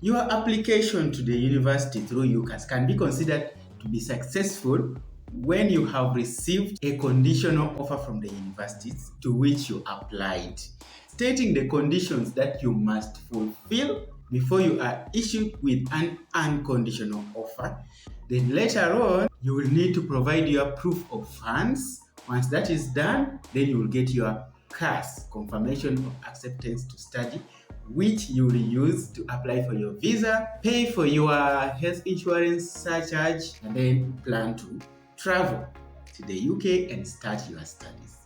Your application to the university through UCAS can be considered to be successful when you have received a conditional offer from the universities to which you applied, stating the conditions that you must fulfill before you are issued with an unconditional offer. Then later on, you will need to provide your proof of funds. Once that is done, then you will get your CAS, confirmation of acceptance to study, which you will use to apply for your visa, pay for your health insurance surcharge, and then plan to travel to the UK and start your studies.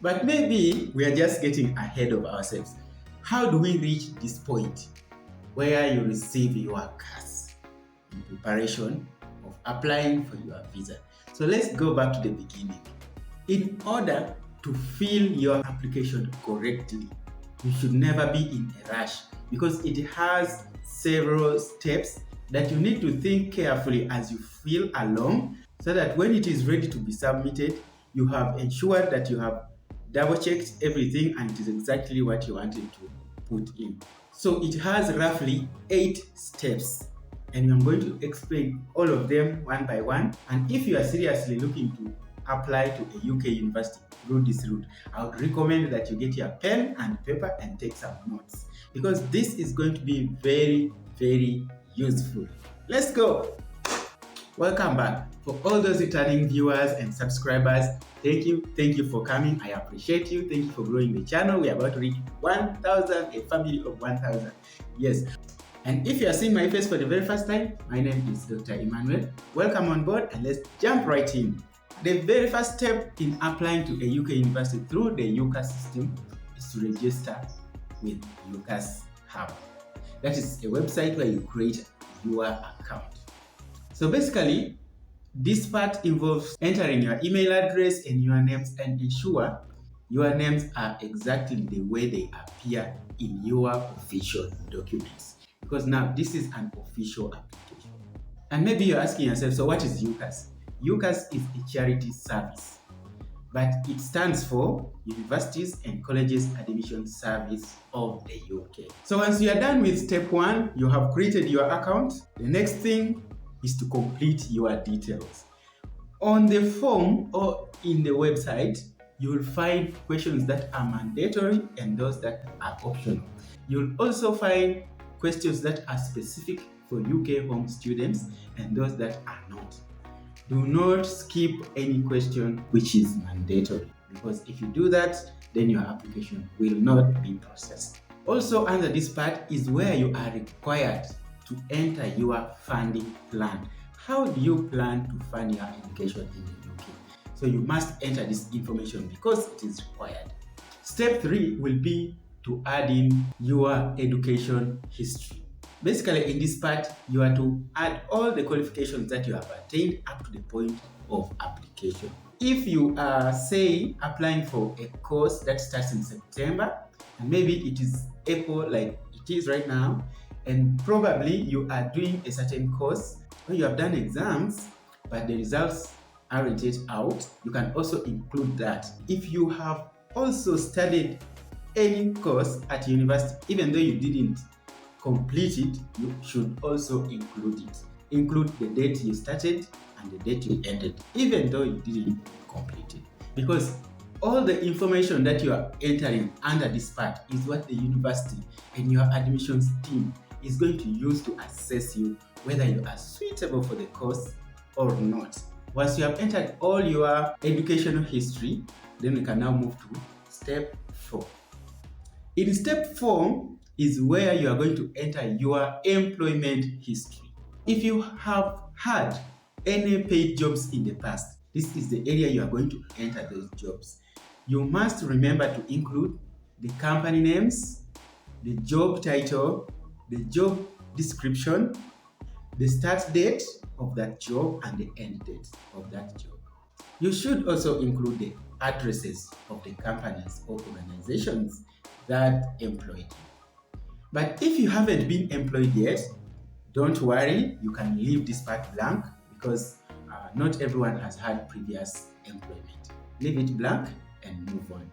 But maybe we are just getting ahead of ourselves. How do we reach this point where you receive your CAS in preparation of applying for your visa? So let's go back to the beginning. In order to fill your application correctly, you should never be in a rush because it has several steps that you need to think carefully as you fill along so that when it is ready to be submitted, you have ensured that you have double-checked everything and it is exactly what you wanted to put in. So it has roughly 8 steps and I'm going to explain all of them one by one. And if you are seriously looking to apply to a UK university through this route, I would recommend that you get your pen and paper and take some notes because this is going to be very, very useful. Let's go. Welcome back. For all those returning viewers and subscribers, thank you for coming. I appreciate you. Thank you for growing the channel. We are about to reach 1,000, a family of 1,000. Yes. And if you are seeing my face for the very first time, my name is Dr. Emmanuel. Welcome on board and let's jump right in. The very first step in applying to a UK university through the UCAS system is to register with UCAS Hub. That is a website where you create your account. So basically, this part involves entering your email address and your names and ensure your names are exactly the way they appear in your official documents. Because now this is an official application. And maybe you're asking yourself, so what is UCAS? UCAS is a charity service, but it stands for Universities and Colleges Admission Service of the UK. So once you are done with step 1, you have created your account. The next thing is to complete your details. On the form or in the website, you will find questions that are mandatory and those that are optional. You'll also find questions that are specific for UK home students and those that are not. Do not skip any question which is mandatory because if you do that, then your application will not be processed. Also under this part is where you are required to enter your funding plan. How do you plan to fund your education in the UK? So you must enter this information because it is required. Step 3 will be to add in your education history. Basically, in this part, you are to add all the qualifications that you have attained up to the point of application. If you are, say, applying for a course that starts in September, and maybe it is April like it is right now, and probably you are doing a certain course where you have done exams, but the results aren't yet out, you can also include that. If you have also studied any course at university, even though you didn't complete it, you should also include it. Include the date you started and the date you ended, even though you didn't complete it. Because all the information that you are entering under this part is what the university and your admissions team is going to use to assess you whether you are suitable for the course or not. Once you have entered all your educational history, then we can now move to step 4. In step 4 is where you are going to enter your employment history. If you have had any paid jobs in the past, this is the area you are going to enter those jobs. You must remember to include the company names, the job title, the job description, the start date of that job and the end date of that job. You should also include the addresses of the companies or organizations that employed you. But if you haven't been employed yet, don't worry, you can leave this part blank because not everyone has had previous employment. Leave it blank and move on.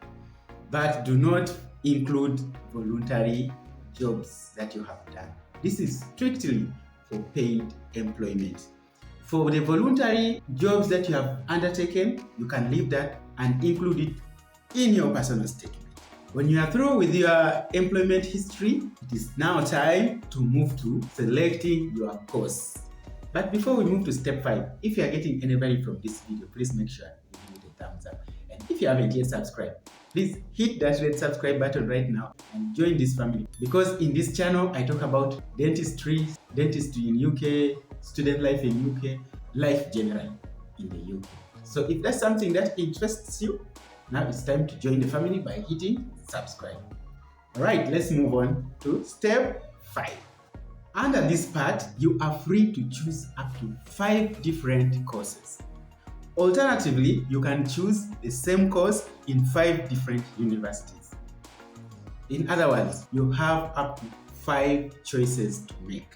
But do not include voluntary jobs that you have done. This is strictly for paid employment. For the voluntary jobs that you have undertaken, you can leave that and include it in your personal statement. When you are through with your employment history, it is now time to move to selecting your course. But before we move to step 5, if you are getting any value from this video, please make sure you give it a thumbs up. And if you haven't yet subscribed, please hit that red subscribe button right now and join this family. Because in this channel, I talk about dentistry in UK, student life in UK, life generally in the UK. So if that's something that interests you, now it's time to join the family by hitting subscribe. Alright, let's move on to step 5. Under this part, you are free to choose up to 5 different courses. Alternatively, you can choose the same course in 5 different universities. In other words, you have up to 5 choices to make.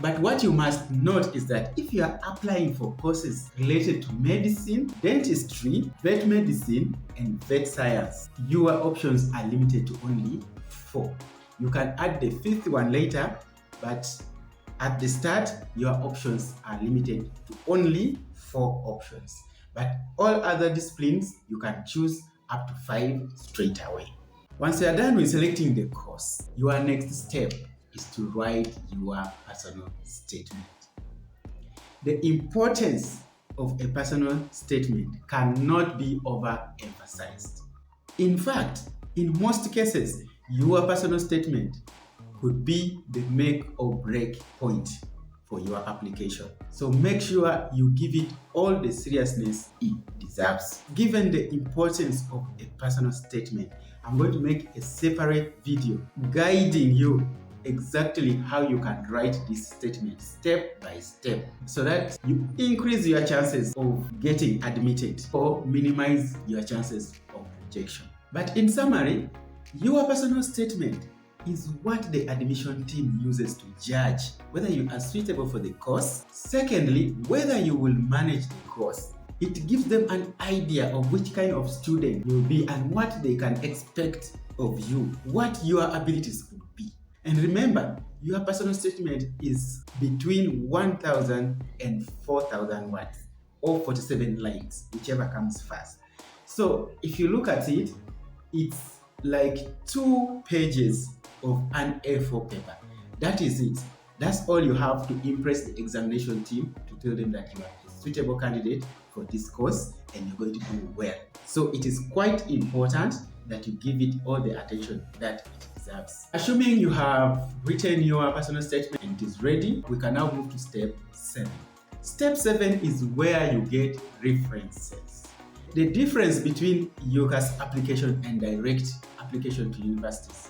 But what you must note is that if you are applying for courses related to medicine, dentistry, vet medicine, and vet science, your options are limited to only 4. You can add the 5th one later, but at the start, your options are limited to only 4 options. But all other disciplines, you can choose up to 5 straight away. Once you are done with selecting the course, your next step is to write your personal statement. The importance of a personal statement cannot be overemphasized. In fact, in most cases, your personal statement could be the make or break point for your application. So make sure you give it all the seriousness it deserves. Given the importance of a personal statement, I'm going to make a separate video guiding you exactly how you can write this statement step by step so that you increase your chances of getting admitted or minimize your chances of rejection. But in summary, your personal statement is what the admission team uses to judge whether you are suitable for the course. Secondly, whether you will manage the course. It gives them an idea of which kind of student you'll be and what they can expect of you, what your abilities could be. And remember, your personal statement is between 1,000 and 4,000 words or 47 lines, whichever comes first. So if you look at it, it's like 2 pages of an A4 paper. That is it. That's all you have to impress the examination team to tell them that you are a suitable candidate for this course and you're going to do well. So it is quite important that you give it all the attention that it deserves. Assuming you have written your personal statement and it is ready, we can now move to step 7. Step 7 is where you get references. The difference between UCAS application and direct application to universities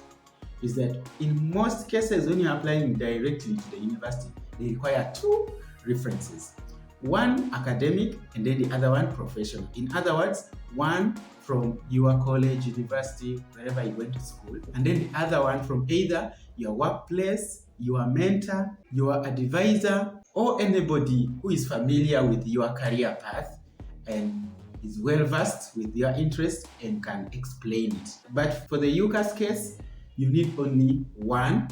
is that in most cases when you're applying directly to the university, they require 2 references. One academic and then the other one professional. In other words, one from your college, university, wherever you went to school, and then the other one from either your workplace, your mentor, your advisor, or anybody who is familiar with your career path and is well versed with your interests and can explain it. But for the UCAS case, you need only 1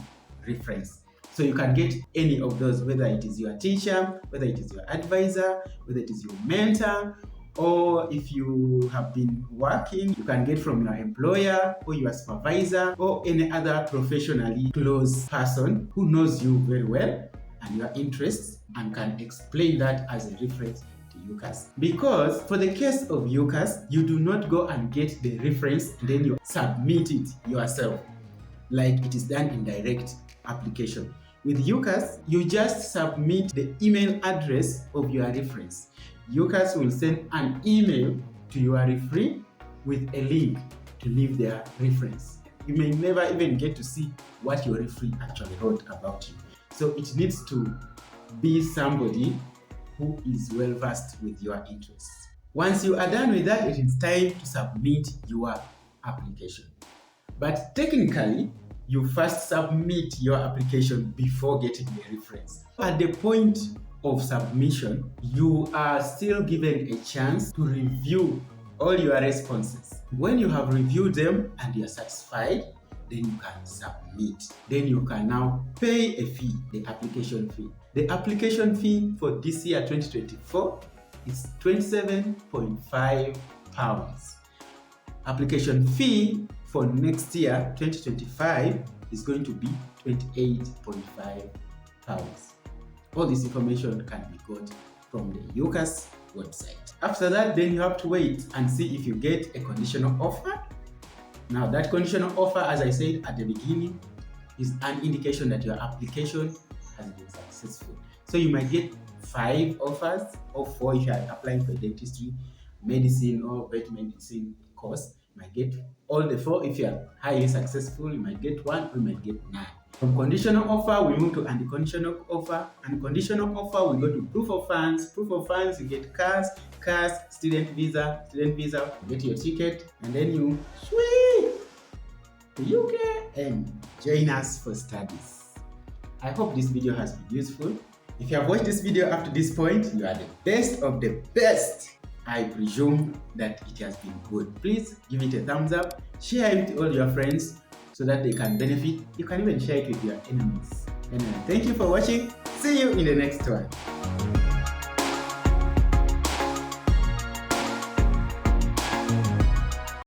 reference. So you can get any of those, whether it is your teacher, whether it is your advisor, whether it is your mentor, or if you have been working, you can get from your employer or your supervisor or any other professionally close person who knows you very well and your interests and can explain that as a reference to UCAS. Because for the case of UCAS, you do not go and get the reference and then you submit it yourself like it is done in direct application. With UCAS, you just submit the email address of your reference. UCAS will send an email to your referee with a link to leave their reference. You may never even get to see what your referee actually wrote about you. So it needs to be somebody who is well versed with your interests. Once you are done with that, it is time to submit your application. But technically, you first submit your application before getting the reference. At the point of submission, you are still given a chance to review all your responses. When you have reviewed them and you are satisfied, then you can submit. Then you can now pay a fee, the application fee. The application fee for this year 2024 is £27.5. Application fee for next year 2025 is going to be £28.5. All this information can be got from the UCAS website. After that, then you have to wait and see if you get a conditional offer. Now, that conditional offer, as I said at the beginning, is an indication that your application has been successful. So you might get 5 offers or 4 if you are applying for dentistry, medicine, or vet medicine course. You might get all the 4. If you are highly successful, you might get 1 or you might get 9. From conditional offer, we move to unconditional offer. Unconditional offer, we go to proof of funds. Proof of funds, you get CAS, student visa, you get your ticket, and then you swing to UK and join us for studies. I hope this video has been useful. If you have watched this video up to this point, you are the best of the best. I presume that it has been good. Please give it a thumbs up, share it with all your friends so that they can benefit. You can even share it with your enemies. Anyway, thank you for watching. See you in the next one.